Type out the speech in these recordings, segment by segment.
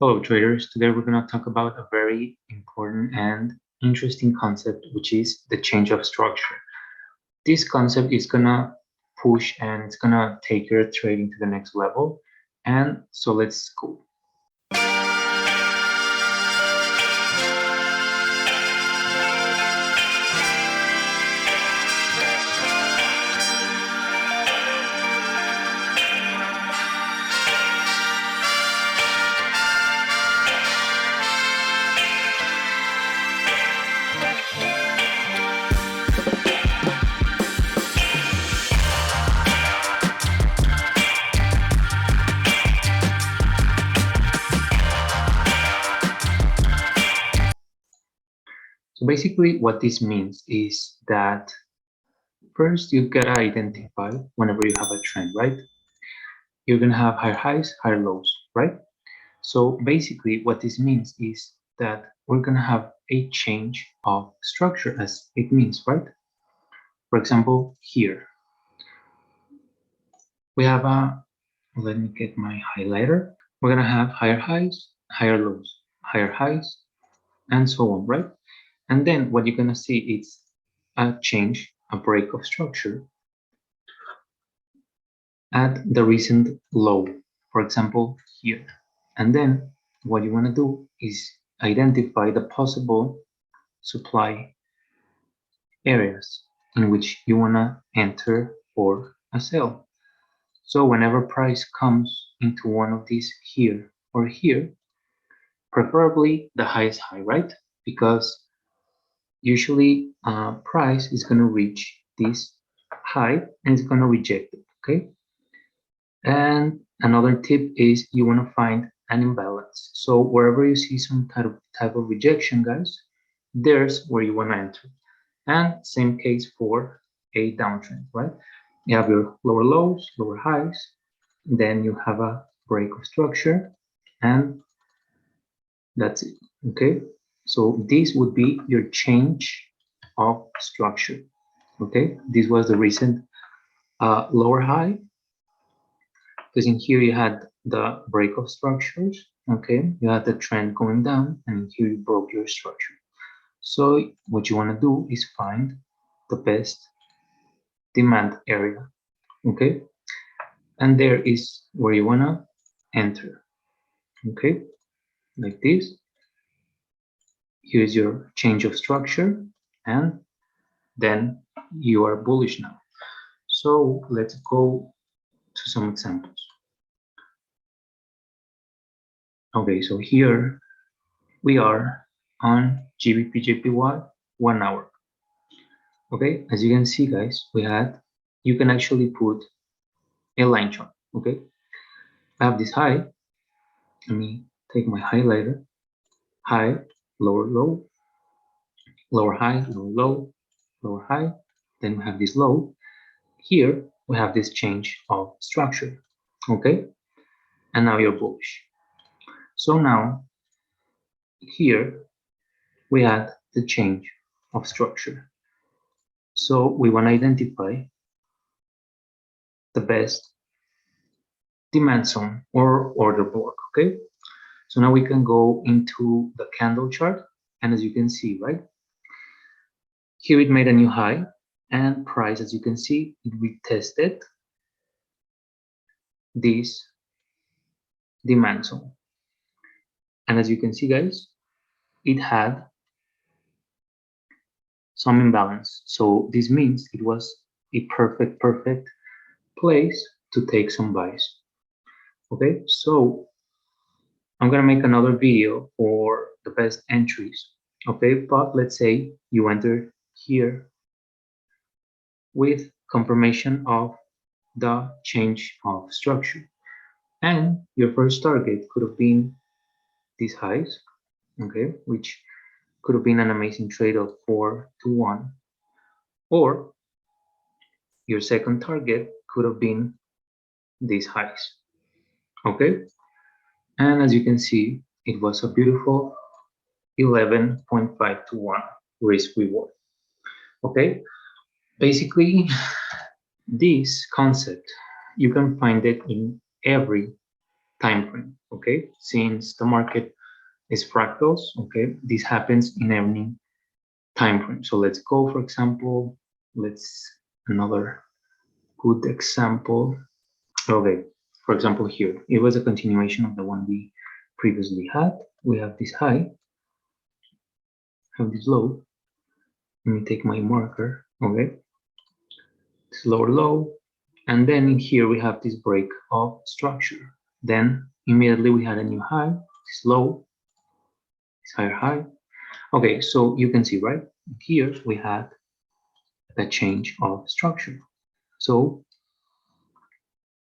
Hello traders, today we're going to talk about a very important and interesting concept, which is the change of structure. This concept is going to push and it's going to take your trading to the next level. And so let's go. So basically what this means is that first you gotta identify whenever you have a trend, right? You're gonna have higher highs, higher lows, right? So basically what this means is that we're gonna have a change of structure as it means, right? For example, here we have let me get my highlighter. We're gonna have higher highs, higher lows, higher highs, and so on, right? And then what you're gonna see is a change, a break of structure at the recent low, for example, here. And then what you wanna do is identify the possible supply areas in which you wanna enter for a sell. So whenever price comes into one of these here or here, preferably the highest high, right? Because usually price is going to reach this high and it's going to reject it, okay? And another tip is you want to find an imbalance. So wherever you see some type of rejection, guys, there's where you want to enter. And same case for a downtrend, right? You have your lower lows, lower highs, then you have a break of structure, and that's it, okay? So this would be your change of structure, okay? This was the recent lower high, because in here you had the break of structures, okay? You had the trend going down, and in here you broke your structure. So what you want to do is find the best demand area, okay? And there is where you want to enter, okay? Like this. Here's your change of structure, and then you are bullish now. So let's go to some examples. Okay, so here we are on GBP/JPY 1 hour. Okay, as you can see, guys, you can actually put a line chart. Okay, I have this high. Let me take my highlighter. High, lower low, lower high, lower low, lower high. Then we have this low. Here we have this change of structure. Okay, and now you're bullish. So now here we had the change of structure. So we want to identify the best demand zone or order block, okay? So now we can go into the candle chart, and as you can see, right? Here it made a new high, and price, as you can see, it retested this demand zone. And as you can see, guys, it had some imbalance. So this means it was a perfect place to take some buys. Okay, so I'm gonna make another video for the best entries. Okay, but let's say you enter here with confirmation of the change of structure, and your first target could have been these highs, okay, which could have been an amazing trade of 4 to 1, or your second target could have been these highs, okay? And as you can see, it was a beautiful 11.5 to 1 risk reward, okay? Basically, this concept, you can find it in every time frame. Okay, since the market is fractals, okay, this happens in any time frame. So let's go, for example, another good example. Okay, for example, here it was a continuation of the one we previously had. We have this high, have this low. Let me take my marker. Okay, this lower low, and then in here we have this break of structure. Then immediately we had a new high, this low, this higher high. Okay, so you can see, right? Here we had a change of structure. So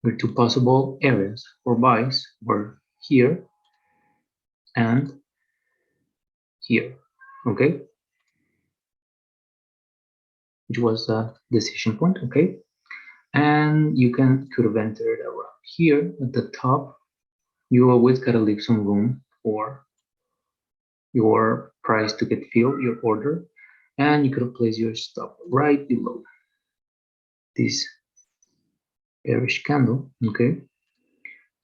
the two possible areas for buys were here and here, okay? Which was the decision point, okay? And you could have entered around here at the top. You always gotta leave some room for your price to get filled, your order, and you could have placed your stop right below this bearish candle, okay?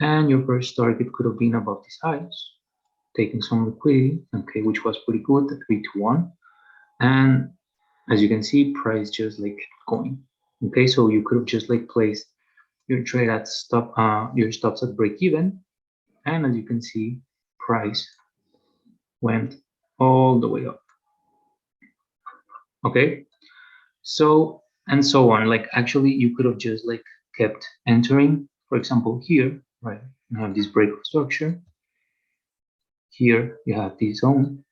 And your first target could have been above these highs, taking some liquidity, okay, which was pretty good, the 3 to 1. And as you can see, price just like kept going. Okay, so you could have just like placed your trade at your stops at break even, and as you can see, price went all the way up. Okay, so and so on. Like actually, you could have just like kept entering. For example, here, right, you have this break of structure. Here you have this zone,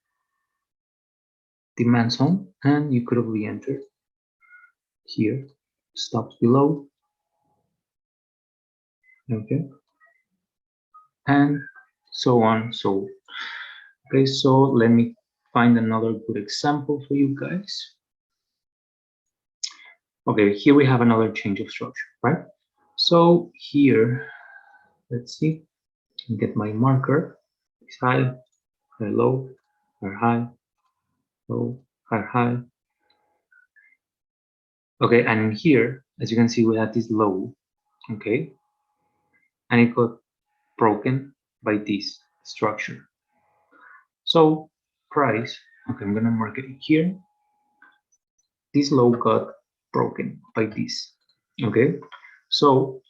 demand zone, and you could have re-entered here, stops below, okay, and so on. So okay, so let me find another good example for you guys. Okay, here we have another change of structure, right? So here, let's see, get my marker. It's high, high, low, high, low, high. Okay, and in here, as you can see, we had this low, okay, and it got broken by this structure. So price, okay, I'm gonna mark it here. This low got broken by this, okay. So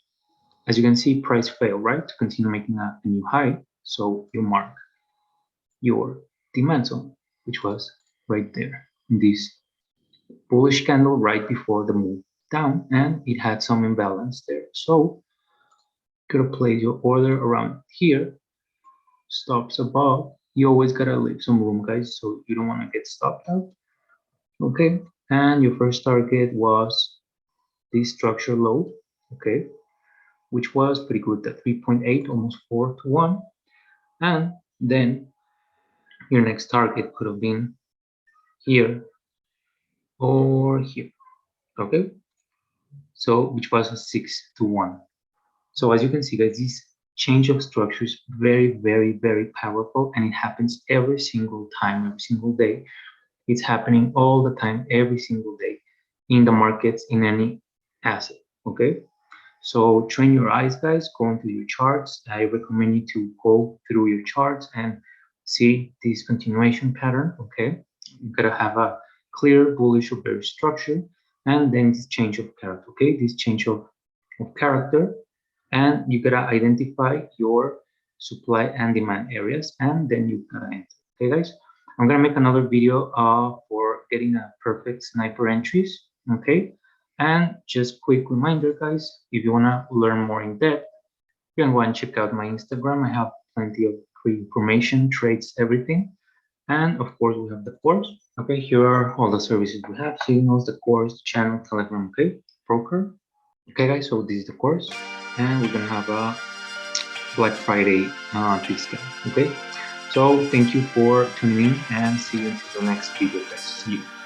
as you can see, price failed, right, to continue making a new high. So you mark your demand zone, which was right there in this bullish candle right before the move down, and it had some imbalance there. So you could place your order around here, stops above. You always gotta leave some room, guys, so you don't want to get stopped out. Okay, and your first target was this structure low, okay, which was pretty good at 3.8, almost 4 to 1. And then your next target could have been here or here, okay, so which was a 6 to 1. So as you can see, guys, this change of structure is very powerful, and it happens every single time, every single day. It's happening all the time, every single day in the markets, in any asset, okay. So train your eyes, guys, go into your charts. I recommend you to go through your charts and see this continuation pattern, okay. You gotta have a clear bullish or bearish structure, and then this change of character, okay, this change of character, and you gotta identify your supply and demand areas, and then you gotta enter. Okay, guys, I'm gonna make another video for getting a perfect sniper entries, okay. And just quick reminder, guys, if you want to learn more in depth, you can go and check out my Instagram. I have plenty of free information, trades, everything. And of course, we have the course. Okay, here are all the services we have: signals, the course, the channel, Telegram, okay, broker. Okay, guys, so this is the course, and we're gonna have a Black Friday discount. Okay, so thank you for tuning in, and see you until the next video, guys. See you.